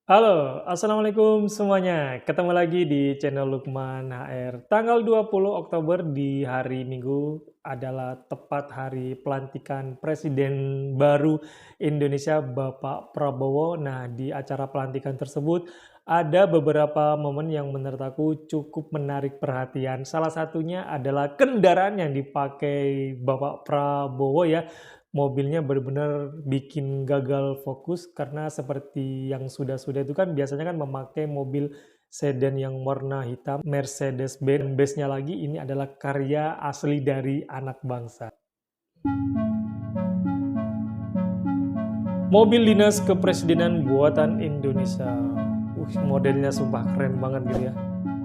Halo, assalamualaikum semuanya. Ketemu lagi di channel Lukman HR. Tanggal 20 Oktober di hari Minggu adalah tepat hari pelantikan Presiden baru Indonesia, Bapak Prabowo. Nah, di acara pelantikan tersebut ada beberapa momen yang menurut aku cukup menarik perhatian. Salah satunya adalah kendaraan yang dipakai Bapak Prabowo ya. Mobilnya benar-benar bikin gagal fokus karena seperti yang sudah-sudah itu kan biasanya kan memakai mobil sedan yang warna hitam, Mercedes-Benz. Base-nya lagi ini adalah karya asli dari anak bangsa. Mobil dinas kepresidenan buatan Indonesia. Modelnya sumpah keren banget gitu ya.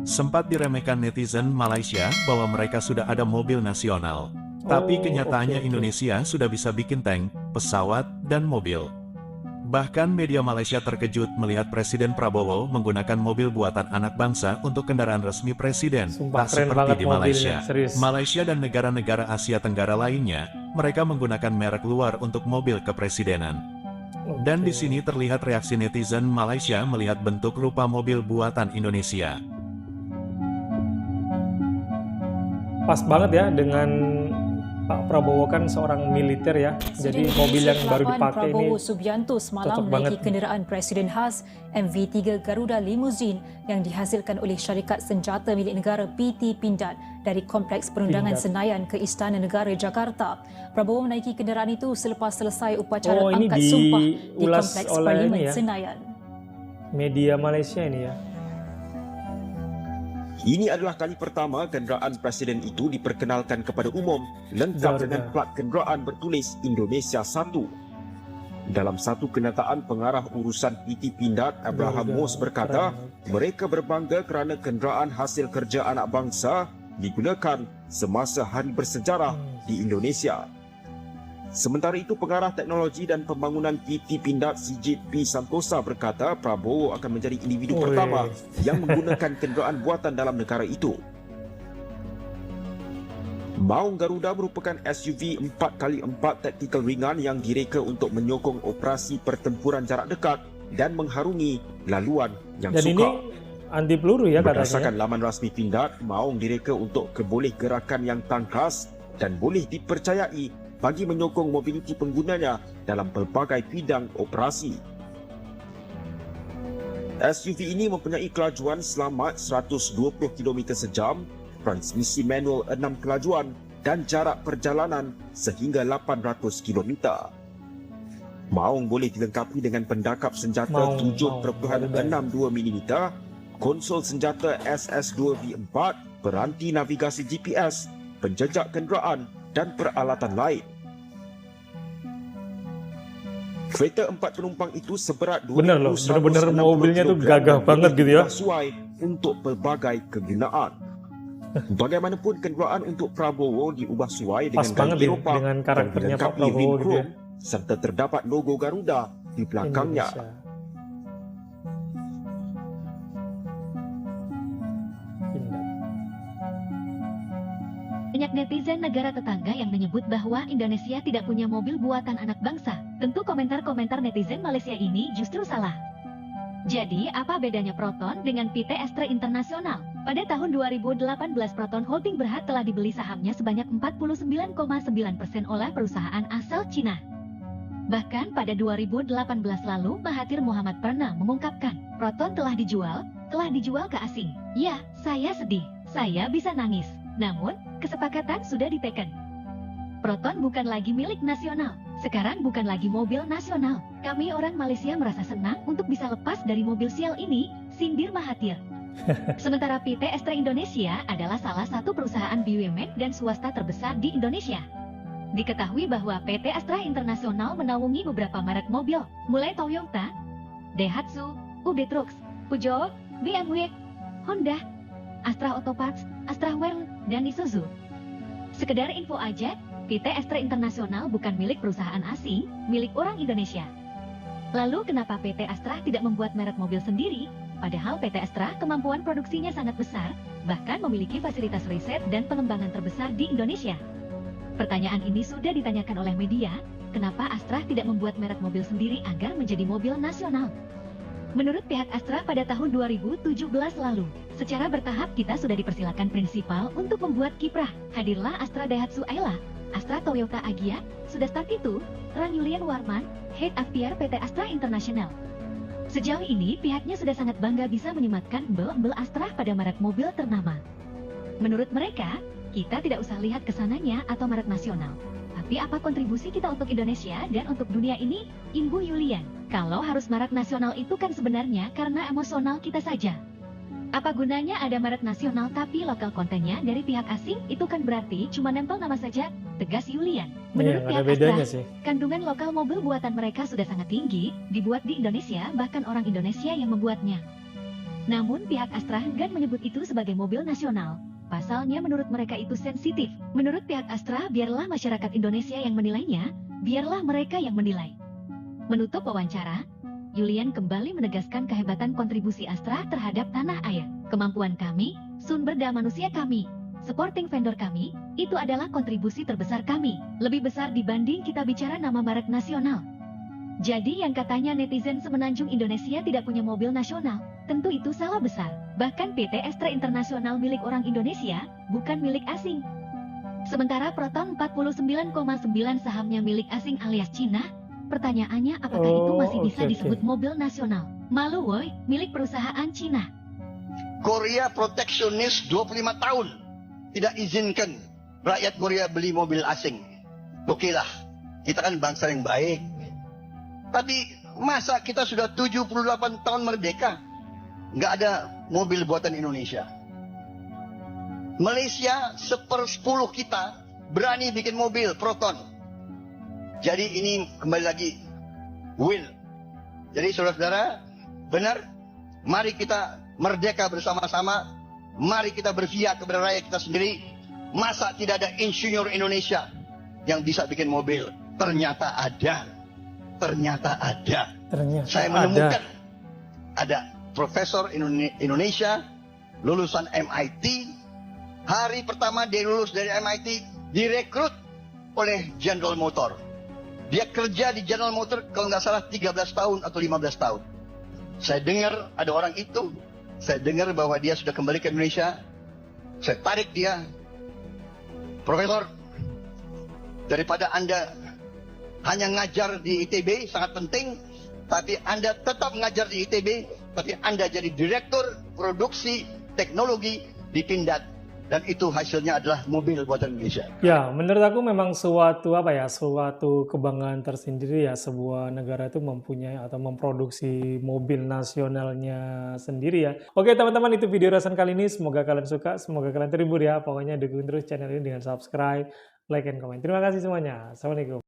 Sempat diremehkan netizen Malaysia bahwa mereka sudah ada mobil nasional. Tapi kenyataannya Oke. Indonesia sudah bisa bikin tank, pesawat, dan mobil. Bahkan media Malaysia terkejut melihat Presiden Prabowo menggunakan mobil buatan anak bangsa untuk kendaraan resmi Presiden. Sumpah Tak keren seperti banget di mobilnya, Malaysia. serius. Malaysia dan negara-negara Asia Tenggara lainnya, mereka menggunakan merek luar untuk mobil kepresidenan. Dan di Oke. sini terlihat reaksi netizen Malaysia melihat bentuk rupa mobil buatan Indonesia. Pas banget ya dengan Pak Prabowo kan seorang militer ya, jadi mobil yang baru dipakai ini Prabowo Subianto semalam cocok banget. menaiki kenderaan Presiden khas MV3 Garuda Limousine yang dihasilkan oleh syarikat senjata milik negara PT Pindad dari Kompleks Perundangan Pindad. Senayan ke Istana Negara Jakarta. Prabowo menaiki kenderaan itu selepas selesai upacara Oh, ini angkat sumpah di diulas Kompleks oleh Parlimen ini ya, Senayan. media Malaysia ini ya. Ini adalah kali pertama kenderaan presiden itu diperkenalkan kepada umum lengkap dengan plat kenderaan bertulis Indonesia 1. Dalam satu kenyataan, pengarah urusan PT Pindad Abraham Moss berkata, mereka berbangga kerana kenderaan hasil kerja anak bangsa digunakan semasa hari bersejarah di Indonesia. Sementara itu, pengarah teknologi dan pembangunan PT Pindad Sijit P. Santosa berkata Prabowo akan menjadi individu pertama yang menggunakan kenderaan buatan dalam negara itu. Maung Garuda merupakan SUV 4x4 taktikal ringan yang direka untuk menyokong operasi pertempuran jarak dekat dan mengharungi laluan yang Dan ini sukar. anti peluru ya katanya. Berdasarkan laman rasmi Pindad, Maung direka untuk keboleh gerakan yang tangkas dan boleh dipercayai bagi menyokong mobiliti penggunanya dalam pelbagai bidang operasi. SUV ini mempunyai kelajuan selamat 120 km sejam, transmisi manual 6 kelajuan dan jarak perjalanan sehingga 800 km. Maung boleh dilengkapi dengan pendakap senjata 7.62 mm, konsol senjata SS2V4, peranti navigasi GPS, penjejak kenderaan dan peralatan lain. Kereta 4 penumpang itu seberat 2,160 Bener loh, bener-bener mobilnya tuh gagah banget gitu ya. Sesuai untuk pelbagai kegunaan. Bagaimanapun kenderaan untuk Prabowo diubah sesuai dengan gaya Eropah dengan karakternya dan Pak dilengkapi Prabowo rim gitu ya. chrome serta terdapat logo Garuda di belakangnya. Indonesia. Banyak netizen negara tetangga yang menyebut bahwa Indonesia tidak punya mobil buatan anak bangsa. Tentu komentar-komentar netizen Malaysia ini justru salah. Jadi, apa bedanya Proton dengan PT Astra Internasional? Pada tahun 2018, Proton Holding Berhad telah dibeli sahamnya sebanyak 49,9% oleh perusahaan asal Cina. Bahkan pada 2018 lalu, Mahathir Mohamad pernah mengungkapkan, Proton telah dijual ke asing. Ya, saya sedih, saya bisa nangis. Namun, kesepakatan sudah diteken. Proton bukan lagi milik nasional. Sekarang bukan lagi mobil nasional. Kami orang Malaysia merasa senang untuk bisa lepas dari mobil sial ini, sindir Mahathir. Sementara PT Astra Indonesia adalah salah satu perusahaan BUMN dan swasta terbesar di Indonesia. Diketahui bahwa PT Astra Internasional menaungi beberapa merek mobil, mulai Toyota, Daihatsu, UD Trucks, Peugeot, BMW, Honda, Astra Auto Parts, Astra World, dan Isuzu. Sekedar info aja, PT Astra Internasional bukan milik perusahaan asing, milik orang Indonesia. Lalu kenapa PT Astra tidak membuat merek mobil sendiri? Padahal PT Astra kemampuan produksinya sangat besar, bahkan memiliki fasilitas riset dan pengembangan terbesar di Indonesia. Pertanyaan ini sudah ditanyakan oleh media, kenapa Astra tidak membuat merek mobil sendiri agar menjadi mobil nasional? Menurut pihak Astra pada tahun 2017 lalu, secara bertahap kita sudah dipersilakan prinsipal untuk membuat kiprah. Hadirlah Astra Daihatsu Ayla, Astra Toyota Agya, sudah start itu, Ran Julian Warman, Head Aviar PT Astra International. Sejauh ini pihaknya sudah sangat bangga bisa menyematkan embel-embel Astra pada merek mobil ternama. Menurut mereka, kita tidak usah lihat kesananya atau merek nasional. Tapi apa kontribusi kita untuk Indonesia dan untuk dunia ini? Imbu Yulian, kalau harus merek nasional itu kan sebenarnya karena emosional kita saja. Apa gunanya ada merek nasional tapi lokal kontennya dari pihak asing? Itu kan berarti cuma nempel nama saja, tegas Yulian. Menurut Iya, pihak ada bedanya Astra, sih. kandungan lokal mobil buatan mereka sudah sangat tinggi, dibuat di Indonesia bahkan orang Indonesia yang membuatnya. Namun pihak Astra enggan menyebut itu sebagai mobil nasional. Pasalnya menurut mereka itu sensitif. Menurut pihak Astra, biarlah masyarakat Indonesia yang menilainya, biarlah mereka yang menilai. Menutup wawancara, Julian kembali menegaskan kehebatan kontribusi Astra terhadap tanah air. Kemampuan kami, sumber daya manusia kami, supporting vendor kami, itu adalah kontribusi terbesar kami. Lebih besar dibanding kita bicara nama merek nasional. Jadi yang katanya netizen semenanjung Indonesia tidak punya mobil nasional, tentu itu salah besar. Bahkan PT Astra Internasional milik orang Indonesia, bukan milik asing. Sementara Proton 49,9 sahamnya milik asing alias Cina. Pertanyaannya apakah itu masih bisa oke. disebut mobil nasional? Malu woi, milik perusahaan Cina. Korea proteksionis 25 tahun. Tidak izinkan rakyat Korea beli mobil asing. Oke lah, kita kan bangsa yang baik. Tapi masa kita sudah 78 tahun merdeka, nggak ada mobil buatan Indonesia. Malaysia 1/10 kita berani bikin mobil Proton. Jadi ini kembali lagi will. Jadi saudara-saudara, benar, mari kita merdeka bersama-sama. Mari kita berpihak kepada rakyat kita sendiri. Masa tidak ada insinyur Indonesia yang bisa bikin mobil? Ternyata ada. Ternyata ada. Ternyata Saya menemukan ada profesor Indonesia lulusan MIT. Hari pertama dia lulus dari MIT direkrut oleh General Motor. Dia kerja di General Motor kalau nggak salah 13 tahun atau 15 tahun. Saya dengar ada orang itu. Saya dengar bahwa dia sudah kembali ke Indonesia. Saya tarik dia. Profesor, daripada Anda hanya ngajar di ITB sangat penting, tapi Anda tetap ngajar di ITB, tapi Anda jadi direktur produksi teknologi di Pindad, dan itu hasilnya adalah mobil buatan Indonesia. Ya, menurut aku memang suatu suatu kebanggaan tersendiri ya, sebuah negara itu mempunyai atau memproduksi mobil nasionalnya sendiri ya. Oke teman-teman, itu video ulasan kali ini, semoga kalian suka, semoga kalian terhibur ya. Pokoknya dukung terus channel ini dengan subscribe, like, dan komen. Terima kasih semuanya. Assalamualaikum.